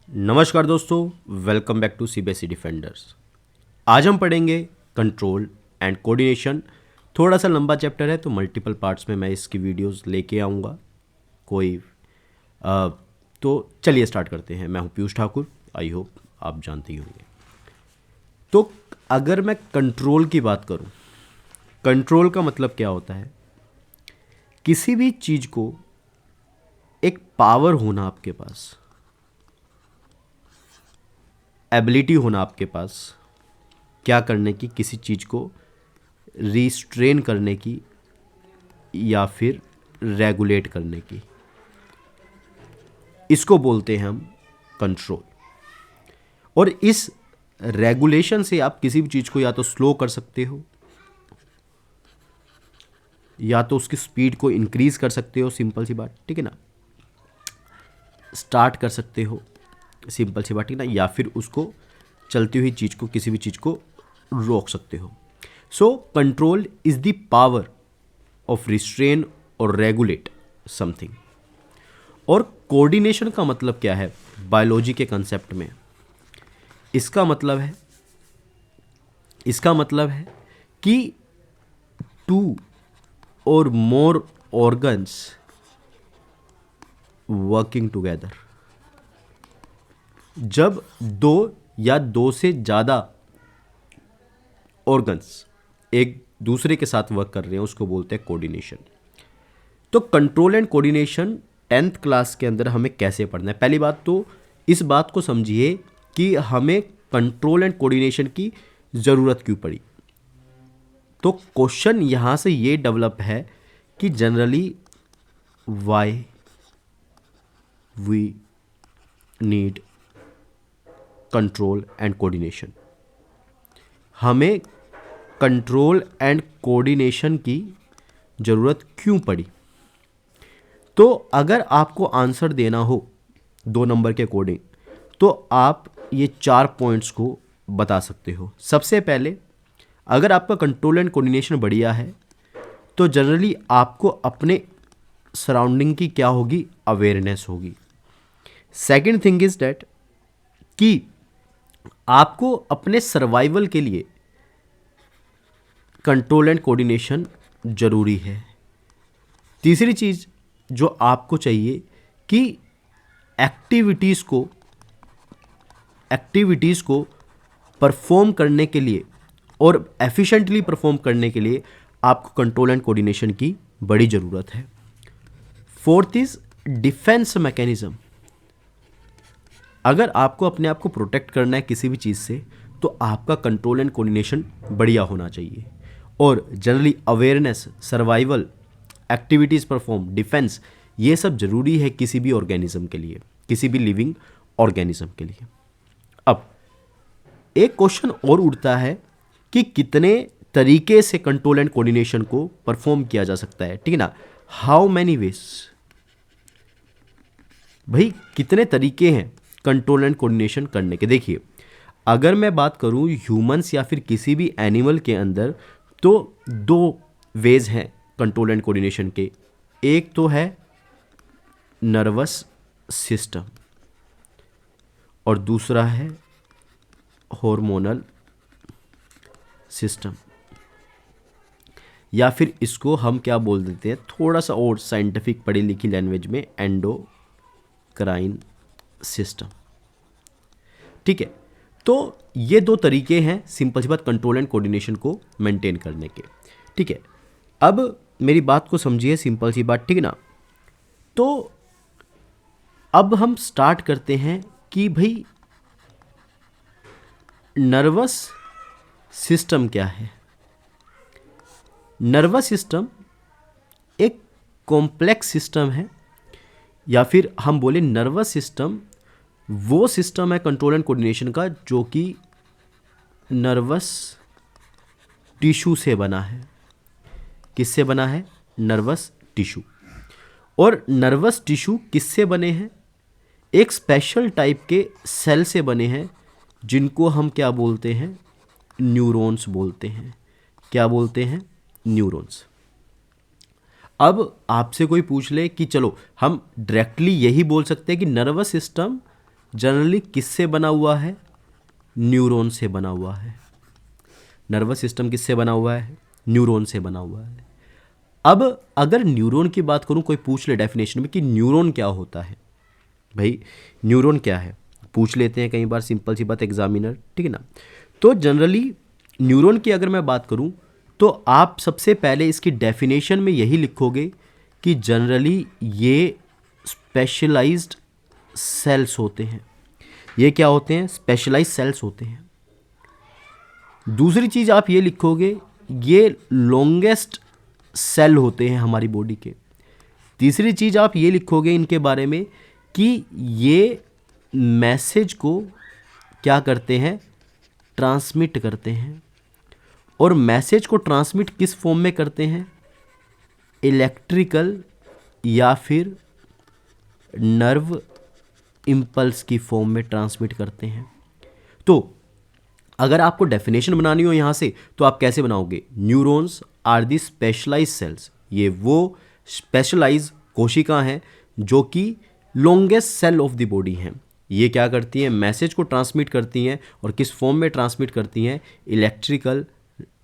नमस्कार दोस्तों, welcome back to CBSE defenders. आज हम पढ़ेंगे कंट्रोल एंड कोऑर्डिनेशन। थोड़ा सा लंबा चैप्टर है तो मल्टीपल पार्ट्स में मैं इसकी वीडियोस लेके आऊँगा। कोई अ, तो चलिए स्टार्ट करते हैं। मैं हूँ पीयूष ठाकुर, आई होप आप जानते ही होंगे। तो अगर मैं कंट्रोल की बात करूँ, कंट्रोल का मतलब क्या होता है? किसी भी चीज़ को एक पावर होना आपके पास, एबिलिटी होना आपके पास क्या करने की, किसी चीज़ को रिस्ट्रेन करने की या फिर रेगुलेट करने की, इसको बोलते हैं हम कंट्रोल। और इस रेगुलेशन से आप किसी भी चीज़ को या तो स्लो कर सकते हो या तो उसकी स्पीड को इंक्रीज कर सकते हो, सिंपल सी बात, ठीक है ना। स्टार्ट कर सकते हो, सिंपल सी बात, ठीक है ना। या फिर उसको चलती हुई चीज़ को, किसी भी चीज़ को रोक सकते हो। So control is the power of restrain और रेगुलेट समथिंग। और कोऑर्डिनेशन का मतलब क्या है बायोलॉजी के कंसेप्ट में? इसका मतलब है कि टू और मोर ऑर्गन्स वर्किंग टुगेदर। जब दो या दो से ज़्यादा ऑर्गन्स एक दूसरे के साथ वर्क कर रहे हैं, उसको बोलते हैं कोऑर्डिनेशन। तो control and coordination 10th class के अंदर हमें कैसे पढ़ना है? पहली बात तो इस बात को समझिए कि हमें कंट्रोल एंड कोऑर्डिनेशन की ज़रूरत क्यों पड़ी। तो क्वेश्चन यहाँ से ये डेवलप है कि generally why we need control and coordination. हमें कंट्रोल एंड कोऑर्डिनेशन की ज़रूरत क्यों पड़ी? तो अगर आपको आंसर देना हो 2 नंबर के अकॉर्डिंग, तो आप ये 4 पॉइंट्स को बता सकते हो। सबसे पहले, अगर आपका कंट्रोल एंड कोऑर्डिनेशन बढ़िया है तो जनरली आपको अपने सराउंडिंग की क्या होगी, अवेयरनेस होगी। सेकंड थिंग इज दैट कि आपको अपने सर्वाइवल के लिए कंट्रोल एंड कोऑर्डिनेशन जरूरी है। तीसरी चीज़ जो आपको चाहिए कि एक्टिविटीज़ को परफॉर्म करने के लिए और एफिशिएंटली परफॉर्म करने के लिए आपको कंट्रोल एंड कोऑर्डिनेशन की बड़ी ज़रूरत है। Fourth is defence mechanism. अगर आपको अपने आप को प्रोटेक्ट करना है किसी भी चीज़ से, तो आपका कंट्रोल एंड कोऑर्डिनेशन बढ़िया होना चाहिए। और generally awareness, survival, activities perform, defence, ये सब जरूरी है किसी भी ऑर्गेनिज्म के लिए, किसी भी लिविंग ऑर्गेनिज्म के लिए। अब एक क्वेश्चन और उठता है कि कितने तरीके से कंट्रोल एंड कोऑर्डिनेशन को परफॉर्म किया जा सकता है, ठीक है ना। हाउ मैनी वेज, भाई कितने तरीके हैं कंट्रोल एंड कोऑर्डिनेशन करने के? देखिए, अगर मैं बात करूं ह्यूमंस या फिर किसी भी एनिमल के अंदर, तो 2 वेज हैं कंट्रोल एंड कोऑर्डिनेशन के। एक तो है नर्वस सिस्टम और दूसरा है हार्मोनल सिस्टम, या फिर इसको हम क्या बोल देते हैं थोड़ा सा और साइंटिफिक पढ़ी लिखी लैंग्वेज में, एंडोक्राइन सिस्टम, ठीक है। तो ये 2 तरीके हैं सिंपल सी बात कंट्रोल एंड कोऑर्डिनेशन को मेंटेन करने के, ठीक है। अब मेरी बात को समझिए, सिंपल सी बात, ठीक है ना। तो अब हम स्टार्ट करते हैं कि भाई नर्वस सिस्टम क्या है। नर्वस सिस्टम एक कॉम्प्लेक्स सिस्टम है, या फिर हम बोले नर्वस सिस्टम वो सिस्टम है कंट्रोल एंड कोऑर्डिनेशन का जो कि नर्वस टिश्यू से बना है। किससे बना है? Nervous tissue. और नर्वस टिश्यू किससे बने हैं? एक स्पेशल टाइप के सेल से बने हैं, जिनको हम क्या बोलते हैं? न्यूरॉन्स बोलते हैं। क्या बोलते हैं? न्यूरॉन्स। अब आपसे कोई पूछ ले कि चलो हम डायरेक्टली यही बोल सकते हैं कि नर्वस सिस्टम जनरली किससे बना हुआ है? न्यूरॉन से बना हुआ है। नर्वस सिस्टम किससे बना हुआ है? न्यूरॉन से बना हुआ है। अब अगर न्यूरॉन की बात करूं, कोई पूछ ले डेफिनेशन में कि न्यूरॉन क्या होता है, भाई न्यूरॉन क्या है, पूछ लेते हैं कई बार, सिंपल सी बात, एग्जामिनर, ठीक है ना। तो जनरली न्यूरॉन की अगर मैं बात करूं तो आप सबसे पहले इसकी डेफिनेशन में यही लिखोगे कि जनरली ये स्पेशलाइज्ड सेल्स होते हैं। ये क्या होते हैं? स्पेशलाइज्ड सेल्स होते हैं। दूसरी चीज़ आप ये लिखोगे, ये लॉन्गेस्ट सेल होते हैं हमारी बॉडी के। तीसरी चीज़ आप ये लिखोगे इनके बारे में कि ये मैसेज को क्या करते हैं? ट्रांसमिट करते हैं। और मैसेज को ट्रांसमिट किस फॉर्म में करते हैं? इलेक्ट्रिकल या फिर नर्व इम्पल्स की फॉर्म में ट्रांसमिट करते हैं। तो अगर आपको डेफिनेशन बनानी हो यहाँ से तो आप कैसे बनाओगे? Neurons are the specialise cells, ये वो स्पेशलाइज कोशिका हैं जो कि longest cell of the body हैं। ये क्या करती हैं? मैसेज को ट्रांसमिट करती हैं। और किस फॉर्म में ट्रांसमिट करती हैं? इलेक्ट्रिकल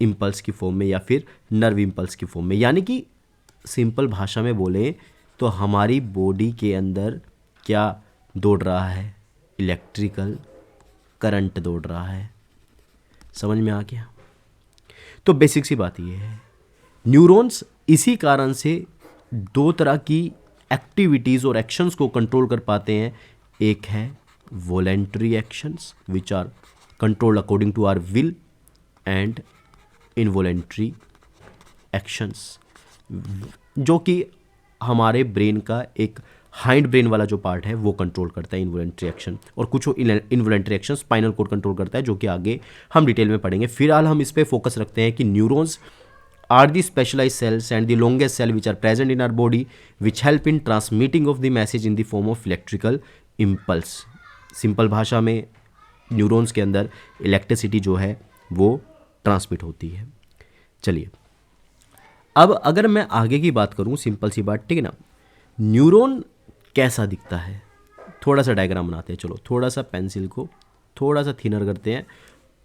इम्पल्स की फॉर्म में या फिर नर्व इम्पल्स की फॉर्म में। यानी कि सिंपल भाषा में बोलें तो हमारी बॉडी के अंदर क्या दौड़ रहा है? इलेक्ट्रिकल करंट दौड़ रहा है। समझ में आ गया? तो बेसिक सी बात ये है, न्यूरॉन्स इसी कारण से दो तरह की एक्टिविटीज़ और एक्शंस को कंट्रोल कर पाते हैं। एक है voluntary actions which are controlled according to our will, and involuntary actions जो कि हमारे ब्रेन का एक हाइंड ब्रेन वाला जो पार्ट है वो कंट्रोल करता है इनवॉलेंटरी एक्शन। और कुछ involuntary action spinal cord control करता है, जो कि आगे हम डिटेल में पढ़ेंगे। फिलहाल हम इस पे फोकस रखते हैं कि neurons are the specialise cells and the longest cell which are present in our body which help in transmitting of the message in the form of electrical impulse. Simple भाषा में न्यूरॉन्स के अंदर electricity जो है वो transmit होती है। चलिए अब अगर मैं आगे की बात करूं, सिंपल सी बात, ठीक है ना। न्यूरॉन कैसा दिखता है? थोड़ा सा डायग्राम बनाते हैं। चलो थोड़ा सा पेंसिल को थोड़ा सा थिनर करते हैं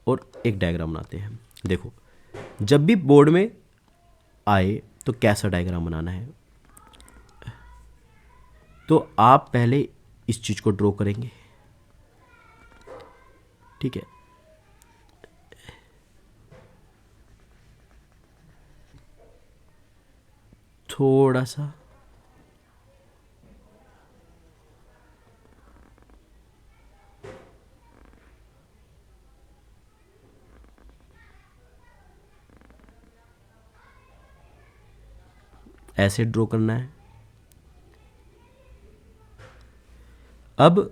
और एक डायग्राम बनाते हैं। देखो, जब भी बोर्ड में आए तो कैसा डायग्राम बनाना है, तो आप पहले इस चीज़ को ड्रॉ करेंगे, ठीक है। थोड़ा सा ऐसे ड्रॉ करना है। अब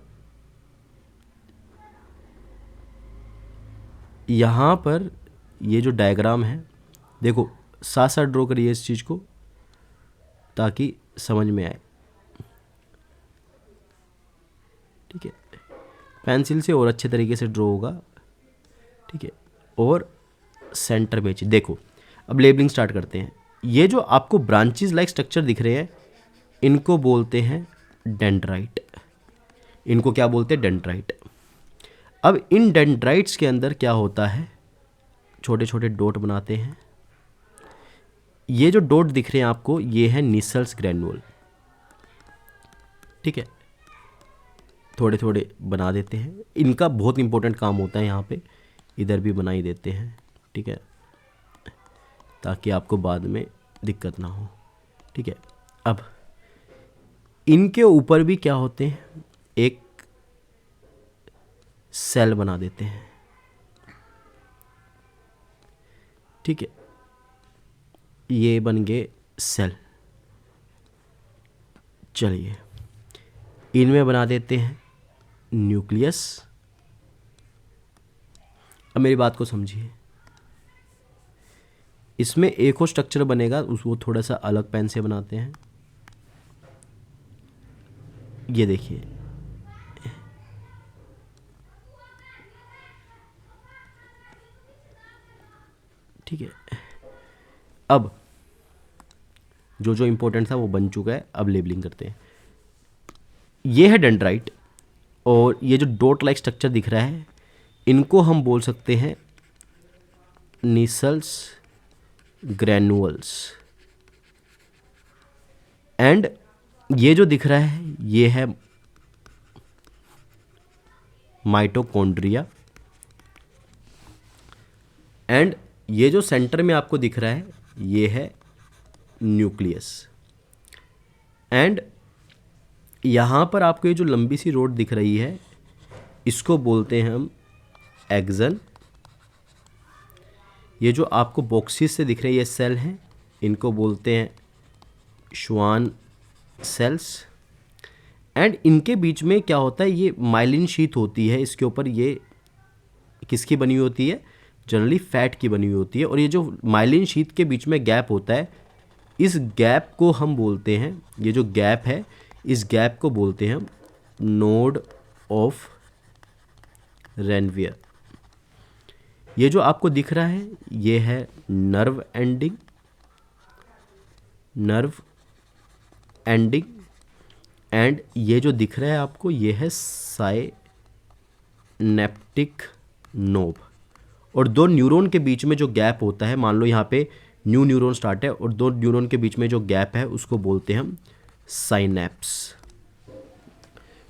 यहाँ पर ये जो डायग्राम है, देखो साथ साथ ड्रॉ करिए इस चीज़ को ताकि समझ में आए, ठीक है। पेंसिल से और अच्छे तरीके से ड्रॉ होगा, ठीक है। और सेंटर में देखो, अब लेबलिंग स्टार्ट करते हैं। ये जो आपको ब्रांचेस लाइक स्ट्रक्चर दिख रहे हैं, इनको बोलते हैं डेंड्राइट। इनको क्या बोलते हैं? डेंड्राइट। अब इन डेंड्राइट्स के अंदर क्या होता है? छोटे छोटे डॉट बनाते हैं। ये जो डॉट दिख रहे हैं आपको, ये है निसल्स ग्रैन्यूल, ठीक है। थोड़े थोड़े बना देते हैं। इनका बहुत इंपॉर्टेंट काम होता है, यहाँ पे इधर भी बना ही देते हैं, ठीक है, ताकि आपको बाद में दिक्कत ना हो, ठीक है। अब इनके ऊपर भी क्या होते हैं? एक सेल बना देते हैं, ठीक है। ये बन गए सेल। चलिए इनमें बना देते हैं न्यूक्लियस। अब मेरी बात को समझिए, इसमें एक और स्ट्रक्चर बनेगा, उसको थोड़ा सा अलग पेन से बनाते हैं। ये देखिए, ठीक है। अब जो जो इंपॉर्टेंट था वो बन चुका है। अब लेबलिंग करते हैं। ये है डेंड्राइट और ये जो डॉट लाइक स्ट्रक्चर दिख रहा है इनको हम बोल सकते हैं निसल्स ग्रैनुअल्स। एंड ये जो दिख रहा है ये है माइटोकॉन्ड्रिया। एंड ये जो सेंटर में आपको दिख रहा है ये है न्यूक्लियस। एंड यहाँ पर आपको ये जो लंबी सी रोड दिख रही है इसको बोलते हैं हम एक्सन। ये जो आपको बॉक्सेस से दिख रहे हैं ये सेल हैं, इनको बोलते हैं श्वान सेल्स। एंड इनके बीच में क्या होता है, ये माइलिन शीथ होती है, इसके ऊपर ये किसकी बनी हुई होती है, जनरली फैट की बनी हुई होती है। और ये जो माइलिन शीथ के बीच में गैप होता है इस गैप को हम बोलते हैं, ये जो गैप है इस गैप को बोलते हैं हम नोड ऑफ रेनवियर। ये जो आपको दिख रहा है ये है nerve ending, nerve ending. And ये जो दिख रहा है आपको ये है साइनेप्टिक नोब। और दो न्यूरॉन के बीच में जो गैप होता है, मान लो यहाँ पे न्यू न्यूरॉन स्टार्ट है और दो न्यूरॉन के बीच में जो गैप है उसको बोलते हैं हम साइनेप्स।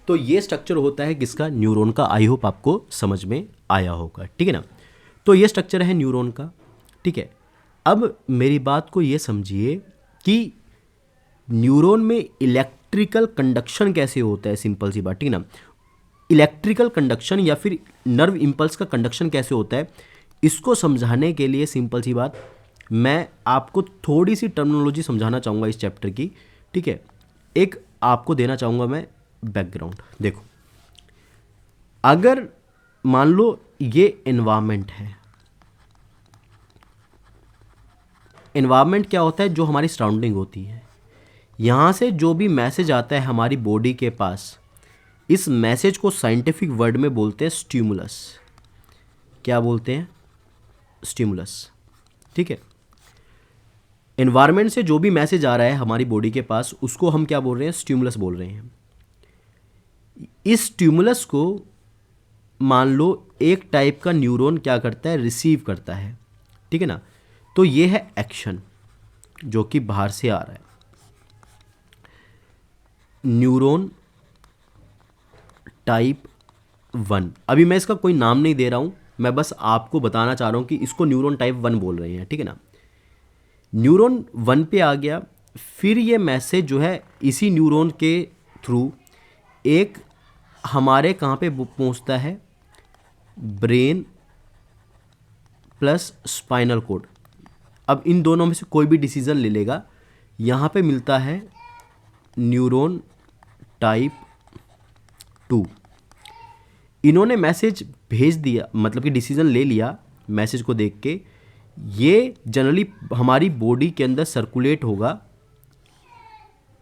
तो ये स्ट्रक्चर होता है किसका, न्यूरॉन का। आई होप आपको समझ में आया होगा, ठीक है ना। तो ये स्ट्रक्चर है न्यूरॉन का, ठीक है। अब मेरी बात को ये समझिए कि न्यूरॉन में इलेक्ट्रिकल कंडक्शन कैसे होता है, सिंपल सी बात, ठीक है ना। इलेक्ट्रिकल कंडक्शन या फिर नर्व इम्पल्स का कंडक्शन कैसे होता है, इसको समझाने के लिए सिंपल सी बात मैं आपको थोड़ी सी टर्मिनोलॉजी समझाना चाहूँगा इस चैप्टर की, ठीक है। एक आपको देना चाहूँगा मैं बैकग्राउंड। देखो, अगर मान लो ये एनवायरनमेंट है, एनवायरनमेंट क्या होता है, जो हमारी सराउंडिंग होती है, यहाँ से जो भी मैसेज आता है हमारी बॉडी के पास, इस मैसेज को साइंटिफिक वर्ड में बोलते हैं स्टिमुलस। क्या बोलते हैं, स्टिमुलस, ठीक है। एनवायरनमेंट से जो भी मैसेज आ रहा है हमारी बॉडी के पास उसको हम क्या बोल रहे हैं, स्टिमुलस बोल रहे हैं। इस स्टिमुलस को मान लो एक टाइप का न्यूरॉन क्या करता है, रिसीव करता है, ठीक है ना। तो ये है एक्शन जो कि बाहर से आ रहा है, न्यूरॉन टाइप 1। अभी मैं इसका कोई नाम नहीं दे रहा हूं, मैं बस आपको बताना चाह रहा हूं कि इसको न्यूरॉन टाइप 1 बोल रहे हैं, ठीक है ना। न्यूरॉन 1 पे आ गया, फिर ये मैसेज जो है इसी न्यूरॉन के थ्रू एक हमारे कहाँ पे पहुंचता है, ब्रेन प्लस स्पाइनल कोड। अब इन दोनों में से कोई भी डिसीजन ले लेगा, यहाँ पे मिलता है न्यूरॉन टाइप 2। इन्होंने मैसेज भेज दिया, मतलब कि डिसीजन ले लिया मैसेज को देख के, ये जनरली हमारी बॉडी के अंदर सर्कुलेट होगा,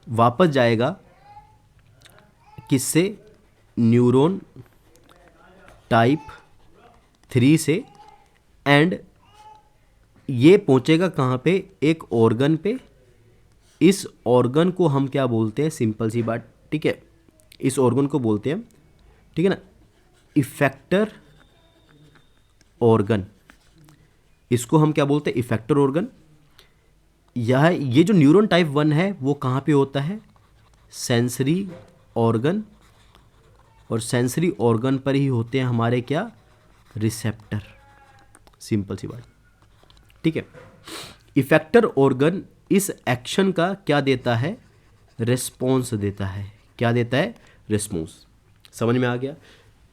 वापस जाएगा किससे, न्यूरॉन टाइप 3 से। एंड ये पहुंचेगा कहाँ पे, एक ऑर्गन पे। इस ऑर्गन को हम क्या बोलते हैं, सिंपल सी बात, ठीक है, इस ऑर्गन को बोलते हैं, ठीक है ना, इफेक्टर ऑर्गन। इसको हम क्या बोलते हैं, इफेक्टर ऑर्गन। यह ये जो न्यूरॉन टाइप 1 है वो कहाँ पे होता है, सेंसरी ऑर्गन। और सेंसरी ऑर्गन पर ही होते हैं हमारे क्या, रिसेप्टर। सिंपल सी बात, ठीक है। इफेक्टर ऑर्गन इस एक्शन का क्या देता है, रिस्पॉन्स देता है। क्या देता है, रिस्पॉन्स। समझ में आ गया।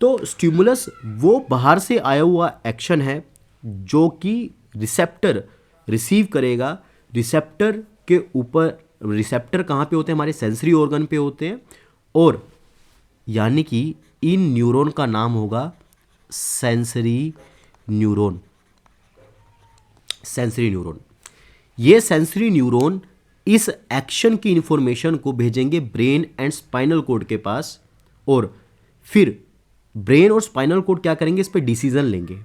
तो स्टिमुलस वो बाहर से आया हुआ एक्शन है जो कि रिसेप्टर रिसीव करेगा। रिसेप्टर के ऊपर, रिसेप्टर कहाँ पे होते हैं, हमारे सेंसरी ऑर्गन पे होते हैं। और यानी कि इन न्यूरॉन का नाम होगा सेंसरी न्यूरॉन। सेंसरी न्यूरॉन, ये सेंसरी न्यूरॉन इस एक्शन की इंफॉर्मेशन को भेजेंगे ब्रेन एंड स्पाइनल कोड के पास। और फिर ब्रेन और स्पाइनल कोड क्या करेंगे, इस पर डिसीजन लेंगे।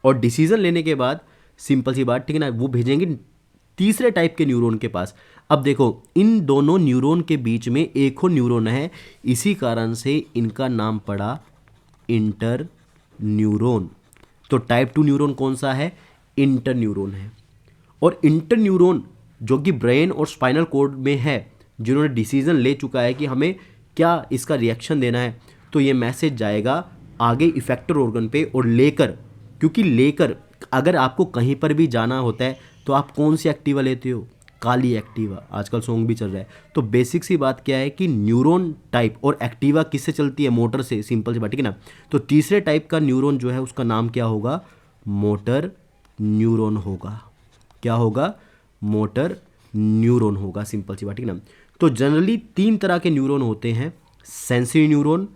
और डिसीजन लेने के बाद सिंपल सी बात, ठीक है ना, वो भेजेंगे तीसरे टाइप के न्यूरॉन के पास। अब देखो इन दोनों न्यूरॉन के बीच में एक और न्यूरॉन है, इसी कारण से इनका नाम पड़ा इंटर न्यूरॉन। तो टाइप 2 न्यूरॉन कौन सा है? इंटर न्यूरॉन है। और इंटर न्यूरॉन जो कि ब्रेन और स्पाइनल कॉर्ड में है, जिन्होंने डिसीजन ले चुका है कि हमें क्या इसका रिएक्शन देना है, तो ये मैसेज जाएगा आगे इफेक्टर ऑर्गन पे और लेकर, क्योंकि लेकर अगर आपको कहीं पर भी जाना होता है तो आप कौन सी एक्टिवा लेते हो? काली एक्टिवा, आजकल सॉन्ग भी चल रहा है। तो बेसिक सी बात क्या है कि न्यूरॉन टाइप और एक्टिवा किससे चलती है? मोटर से, सिंपल सी बात, ठीक है ना। तो तीसरे टाइप का न्यूरॉन जो है उसका नाम क्या होगा? मोटर न्यूरॉन होगा। क्या होगा? मोटर न्यूरॉन होगा, सिंपल सी बात, ठीक है ना। तो जनरली 3 तरह के न्यूरॉन होते हैं, sensory neuron,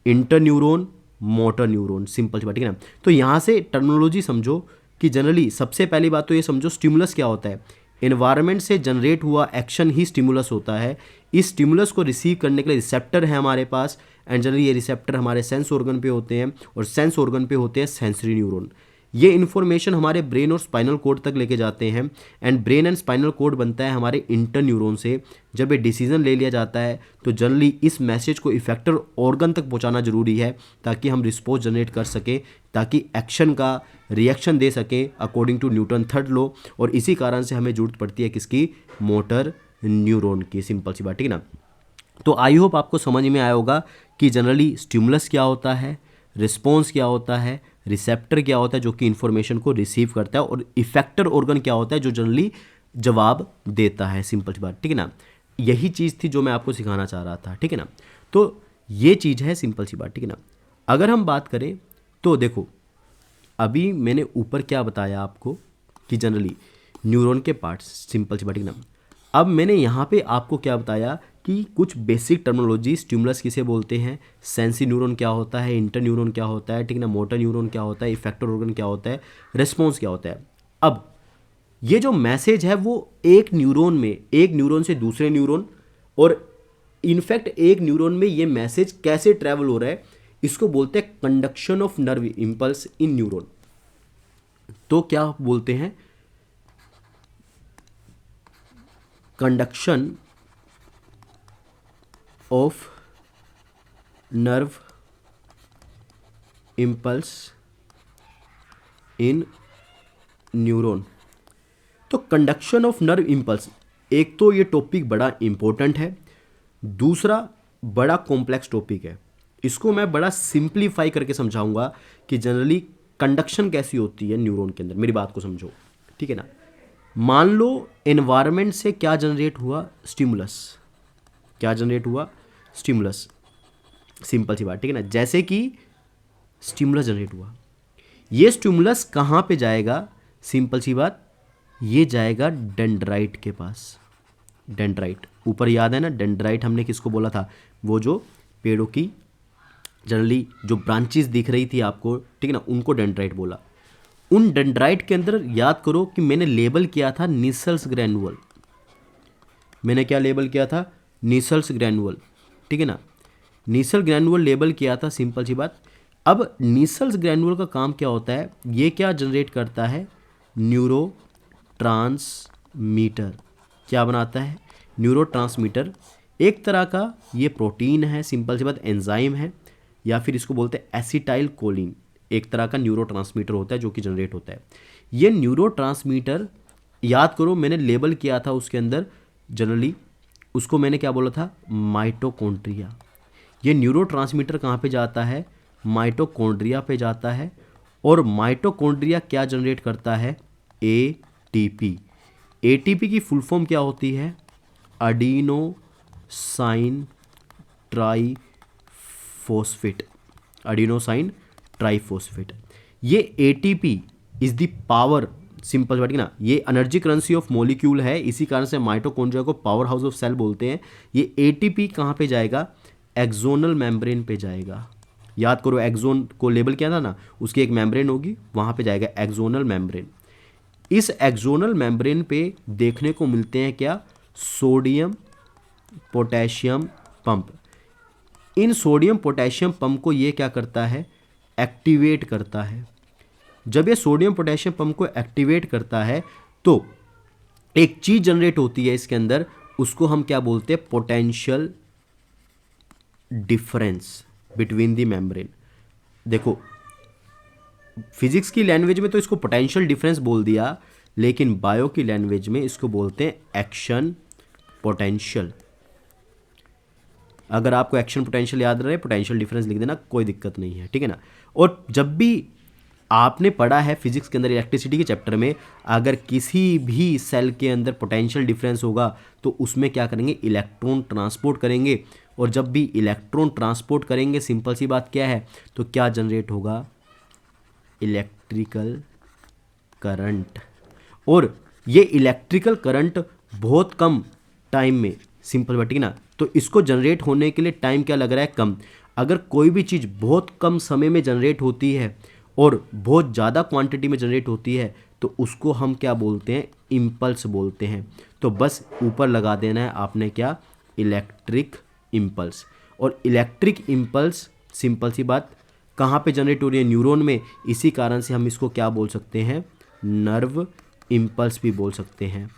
inter neuron, motor neuron, simple सी बात, ठीक है ना। तो यहाँ से टर्मिनोलॉजी समझो कि जनरली सबसे पहली बात तो ये समझो स्टिमुलस क्या होता है। एनवायरनमेंट से जनरेट हुआ एक्शन ही स्टिमुलस होता है। इस स्टिमुलस को रिसीव करने के लिए रिसेप्टर है हमारे पास, एंड जनरली ये रिसेप्टर हमारे सेंस ऑर्गन पे होते हैं, और सेंस ऑर्गन पे होते हैं सेंसरी न्यूरॉन। ये इन्फॉर्मेशन हमारे ब्रेन और स्पाइनल कोड तक लेके जाते हैं, and brain and spinal cord बनता है हमारे इंटर न्यूरॉन से। जब ये डिसीजन ले लिया जाता है तो जनरली इस मैसेज को इफेक्टर ऑर्गन तक पहुंचाना जरूरी है, ताकि हम रिस्पॉन्स जनरेट कर सकें, ताकि एक्शन का रिएक्शन दे सकें according to Newton third law. और इसी कारण से हमें जरूरत पड़ती है किसकी? मोटर न्यूरॉन की, सिंपल सी बात, ठीक है ना। तो आई होप आपको समझ में आया होगा कि जनरली स्टिमुलस क्या होता है, रिस्पॉन्स क्या होता है, रिसेप्टर क्या होता है जो कि इंफॉर्मेशन को रिसीव करता है, और इफेक्टर ऑर्गन क्या होता है जो जनरली जवाब देता है, सिंपल सी बात, ठीक है ना। यही चीज़ थी जो मैं आपको सिखाना चाह रहा था, ठीक है ना। तो ये चीज़ है, सिंपल सी बात, ठीक है ना। अगर हम बात करें तो देखो अभी मैंने ऊपर क्या बताया आपको कि जनरली न्यूरॉन के पार्ट्स, सिंपल सी बात, ठीक है ना। अब मैंने यहाँ पे आपको क्या बताया कि कुछ बेसिक टर्मिनोलॉजी, स्टिमुलस किसे बोलते हैं, सेंसी न्यूरॉन क्या होता है, इंटर न्यूरॉन क्या होता है, ठीक है ना, मोटर न्यूरॉन क्या होता है, इफेक्टर ऑर्गन क्या होता है, रिस्पॉन्स क्या होता है। अब ये जो मैसेज है वो एक न्यूरॉन में, एक न्यूरॉन से दूसरे न्यूरॉन, और इनफैक्ट एक न्यूरॉन में ये मैसेज कैसे ट्रैवल हो रहा है, इसको बोलते हैं conduction of nerve impulse in neuron. तो क्या बोलते हैं? Conduction of nerve impulse in neuron. तो कंडक्शन ऑफ नर्व इंपल्स, एक तो ये टॉपिक बड़ा इंपॉर्टेंट है, दूसरा बड़ा कॉम्प्लेक्स टॉपिक है। इसको मैं बड़ा सिंप्लीफाई करके समझाऊंगा कि जनरली कंडक्शन कैसी होती है न्यूरॉन के अंदर। मेरी बात को समझो, ठीक है ना। मान लो एनवायरनमेंट से क्या जनरेट हुआ? स्टिमुलस। क्या जनरेट हुआ? स्टिमुलस, सिंपल सी बात, ठीक है ना। जैसे कि स्टिमुलस जनरेट हुआ, ये स्टिमुलस कहाँ पे जाएगा? सिंपल सी बात, ये जाएगा डेंड्राइट के पास। डेंड्राइट, ऊपर याद है ना, डेंड्राइट हमने किसको बोला था? वो जो पेड़ों की जनरली जो ब्रांचेस दिख रही थी आपको, ठीक है ना, उनको डेंड्राइट बोला। उन डेंड्राइट के अंदर याद करो कि मैंने लेबल किया था निसल्स ग्रैनुअल। मैंने क्या लेबल किया था? निसल्स ग्रैनुअल, ठीक है ना। निसल ग्रैनुअल लेबल किया था, सिंपल सी बात। अब निसल्स ग्रैनुअल का काम क्या होता है? ये क्या जनरेट करता है? Neuro transmitter. क्या बनाता है? Neuro transmitter. एक तरह का ये प्रोटीन है, सिंपल सी बात, एंजाइम है, या फिर इसको बोलते हैं एसिटाइल कोलिन। एक तरह का न्यूरो ट्रांसमीटर होता है जो कि जनरेट होता है। ये न्यूरो ट्रांसमीटर याद करो मैंने लेबल किया था उसके अंदर, जनरली उसको मैंने क्या बोला था? माइटोकॉन्ड्रिया। ये न्यूरो ट्रांसमीटर कहाँ पे जाता है? माइटोकॉन्ड्रिया पे जाता है। और माइटोकॉन्ड्रिया क्या जनरेट करता है? एटीपी। एटीपी की फुल फॉर्म क्या होती है? Adenosine triphosphate. Adenosine triphosphate. ये ATP is the power, simple बात है ना, ये एनर्जी करेंसी ऑफ मॉलिक्यूल है, इसी कारण से माइटोकॉन्ड्रिया को पावर हाउस ऑफ सेल बोलते हैं। ये एटीपी कहाँ पे जाएगा? एक्सोनल मेम्ब्रेन पे जाएगा। याद करो एक्सोन को लेबल किया था ना, उसकी एक मेम्ब्रेन होगी, वहाँ पे जाएगा एक्सोनल मेम्ब्रेन। इस एक्सोनल मेम्ब्रेन पे देखने को मिलते हैं क्या? Sodium potassium pump. इन सोडियम पोटेशियम पंप को ये क्या करता है? एक्टिवेट करता है। जब ये सोडियम पोटेशियम पंप को एक्टिवेट करता है तो एक चीज जनरेट होती है इसके अंदर, उसको हम क्या बोलते हैं, potential difference between the membrane. देखो फिजिक्स की लैंग्वेज में तो इसको पोटेंशियल डिफरेंस बोल दिया, लेकिन बायो की लैंग्वेज में इसको बोलते हैं एक्शन पोटेंशियल। अगर आपको एक्शन पोटेंशियल याद रहे, पोटेंशियल डिफरेंस लिख देना, कोई दिक्कत नहीं है, ठीक है ना। और जब भी आपने पढ़ा है फिजिक्स के अंदर इलेक्ट्रिसिटी के चैप्टर में, अगर किसी भी सेल के अंदर पोटेंशियल डिफरेंस होगा तो उसमें क्या करेंगे, इलेक्ट्रॉन ट्रांसपोर्ट करेंगे। और जब भी इलेक्ट्रॉन ट्रांसपोर्ट करेंगे, सिंपल सी बात क्या है, तो क्या जनरेट होगा, इलेक्ट्रिकल करंट। और ये इलेक्ट्रिकल करंट बहुत कम टाइम में, सिंपल बात है ना, तो इसको जनरेट होने के लिए टाइम क्या लग रहा है, कम। अगर कोई भी चीज़ बहुत कम समय में जनरेट होती है और बहुत ज़्यादा क्वांटिटी में जनरेट होती है तो उसको हम क्या बोलते हैं, इम्पल्स बोलते हैं। तो बस ऊपर लगा देना है आपने क्या, इलेक्ट्रिक इम्पल्स। और इलेक्ट्रिक इम्पल्स सिंपल सी बात कहाँ पे जनरेट हो रही है, न्यूरॉन में। इसी कारण से हम इसको क्या बोल सकते हैं, नर्व इम्पल्स भी बोल सकते हैं।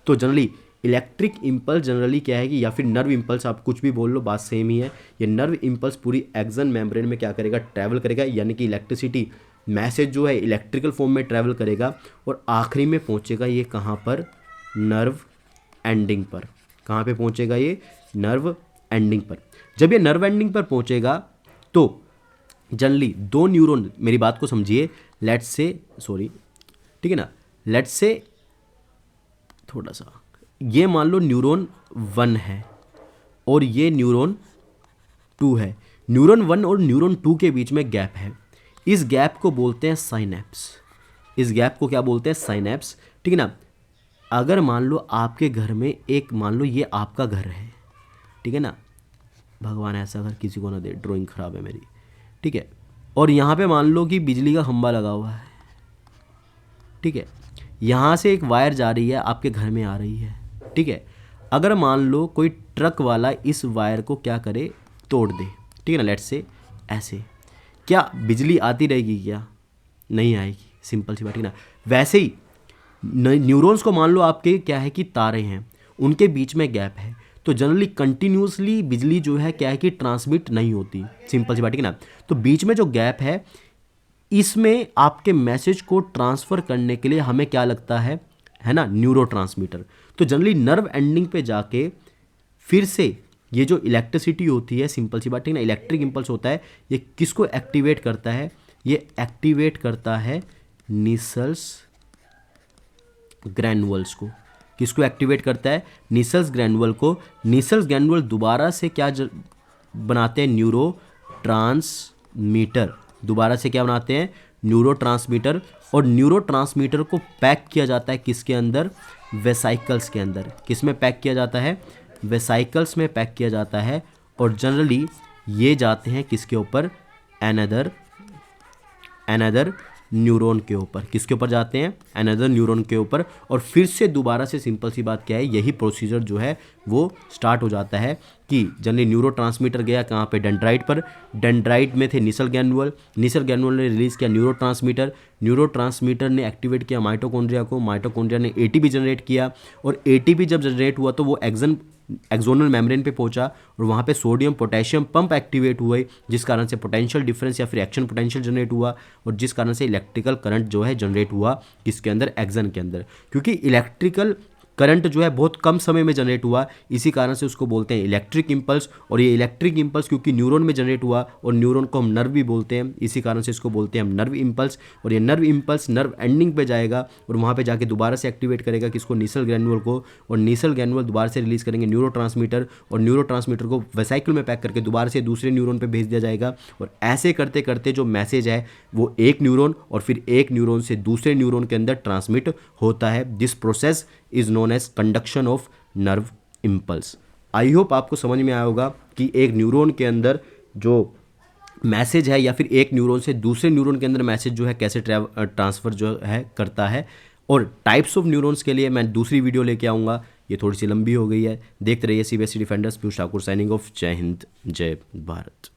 तो जनरली इलेक्ट्रिक इम्पल्स जनरली क्या है कि, या फिर नर्व इम्पल्स, आप कुछ भी बोल लो, बात सेम ही है। ये नर्व इम्पल्स पूरी एक्सन मेम्ब्रेन में क्या करेगा, ट्रैवल करेगा, यानी कि इलेक्ट्रिसिटी मैसेज जो है इलेक्ट्रिकल फॉर्म में ट्रैवल करेगा और आखिरी में पहुंचेगा ये कहाँ पर, नर्व एंडिंग पर। कहाँ पे पहुंचेगा ये, नर्व एंडिंग पर। जब ये नर्व एंडिंग पर पहुंचेगा तो जनरली दो न्यूरॉन, मेरी बात को समझिए, लेट्स से, सॉरी, ठीक है ना, लेट्स से थोड़ा सा, ये मान लो न्यूरॉन 1 है और ये न्यूरॉन 2 है। न्यूरॉन 1 और न्यूरॉन 2 के बीच में गैप है, इस गैप को बोलते हैं साइनेप्स। इस गैप को क्या बोलते हैं, साइनेप्स, ठीक है ना। अगर मान लो आपके घर में एक, मान लो ये आपका घर है, ठीक है ना, भगवान ऐसा अगर किसी को ना दे, ड्राइंग खराब है मेरी, ठीक है। और यहाँ पे मान लो कि बिजली का खंभा लगा हुआ है, ठीक है, यहाँ से एक वायर जा रही है, आपके घर में आ रही है, ठीक है। अगर मान लो कोई ट्रक वाला इस वायर को क्या करे, तोड़ दे, ठीक है ना, लेट्स से ऐसे, क्या बिजली आती रहेगी, क्या नहीं आएगी, सिंपल सी बात है ना। वैसे ही न्यूरॉन्स को मान लो आपके क्या है कि तारे हैं, उनके बीच में गैप है, तो जनरली कंटिन्यूसली बिजली जो है क्या है कि ट्रांसमिट नहीं होती, सिंपल सी बात है ना। तो बीच में जो गैप है, इसमें आपके मैसेज को ट्रांसफ़र करने के लिए हमें क्या लगता है ना, न्यूरोट्रांसमीटर। तो जनरली नर्व एंडिंग पे जाके फिर से ये जो इलेक्ट्रिसिटी होती है, सिंपल सी बात है ना, इलेक्ट्रिक इम्पल्स होता है, ये किसको एक्टिवेट करता है, ये एक्टिवेट करता है नीसल्स ग्रैनुअल्स को। किसको एक्टिवेट करता है, नीसल्स ग्रैनुअल को। नीसल्स ग्रैनुअल दोबारा से क्या बनाते हैं, न्यूरो ट्रांसमीटर। दोबारा से क्या बनाते हैं, न्यूरो ट्रांसमीटर। और न्यूरो ट्रांसमीटर को पैक किया जाता है किसके अंदर, वेसाइकल्स के अंदर। किस में पैक किया जाता है, वेसाइकल्स में पैक किया जाता है। और जनरली ये जाते हैं किसके ऊपर, अनदर न्यूरॉन के ऊपर। किसके ऊपर जाते हैं, अनदर न्यूरॉन के ऊपर। और फिर से दोबारा से सिंपल सी बात क्या है, यही प्रोसीजर जो है वो स्टार्ट हो जाता है कि जनरली न्यूरोट्रांसमीटर गया कहाँ पे, डेंड्राइट पर। डेंड्राइट में थे नीसल ग्रैनुअल, नीसल ग्रैनुअल ने रिलीज़ किया न्यूरोट्रांसमीटर, न्यूरोट्रांसमीटर ने एक्टिवेट किया माइटोकॉन्ड्रिया को, माइटोकॉन्ड्रिया ने एटीपी जनरेट किया। और एटीपी जब जनरेट हुआ तो वो एक्सोनल मेम्ब्रेन पे पहुंचा और वहाँ पे सोडियम पोटेशियम पंप एक्टिवेट हुए, जिस कारण से पोटेंशियल डिफरेंस या फिर एक्शन पोटेंशियल जनरेट हुआ और जिस कारण से इलेक्ट्रिकल करंट जो है जनरेट हुआ किसके अंदर, एक्सन के अंदर। क्योंकि इलेक्ट्रिकल करंट जो है बहुत कम समय में जनरेट हुआ, इसी कारण से उसको बोलते हैं इलेक्ट्रिक इम्पल्स। और ये इलेक्ट्रिक इम्पल्स क्योंकि न्यूरॉन में जनरेट हुआ और न्यूरॉन को हम नर्व भी बोलते हैं, इसी कारण से इसको बोलते हैं हम नर्व इम्पल्स। और ये नर्व इम्पल्स नर्व एंडिंग पे जाएगा और वहाँ पे जाके दोबारा से एक्टिवेट करेगा किसको, नीसल ग्रैनुअल को। और नीसल ग्रैनुअल दोबारा से रिलीज करेंगे न्यूरोट्रांसमीटर और न्यूरोट्रांसमीटर को वेसाइकल में पैक करके दोबारा से दूसरे न्यूरॉन पे भेज दिया जाएगा। और ऐसे करते करते जो मैसेज है वो एक न्यूरॉन और फिर एक न्यूरॉन से दूसरे न्यूरॉन के अंदर ट्रांसमिट होता है। This process is known as conduction of nerve impulse. I hope आपको समझ में आया होगा कि एक न्यूरॉन के अंदर जो मैसेज है या फिर एक न्यूरॉन से दूसरे न्यूरॉन के अंदर मैसेज जो है कैसे ट्रांसफ़र जो है करता है। और टाइप्स ऑफ न्यूरॉन्स के लिए मैं दूसरी वीडियो लेके आऊँगा, ये थोड़ी सी लंबी हो गई है। देखते रहिए CBSE defenders. Piyush Thakur signing off. जय हिंद, जय भारत।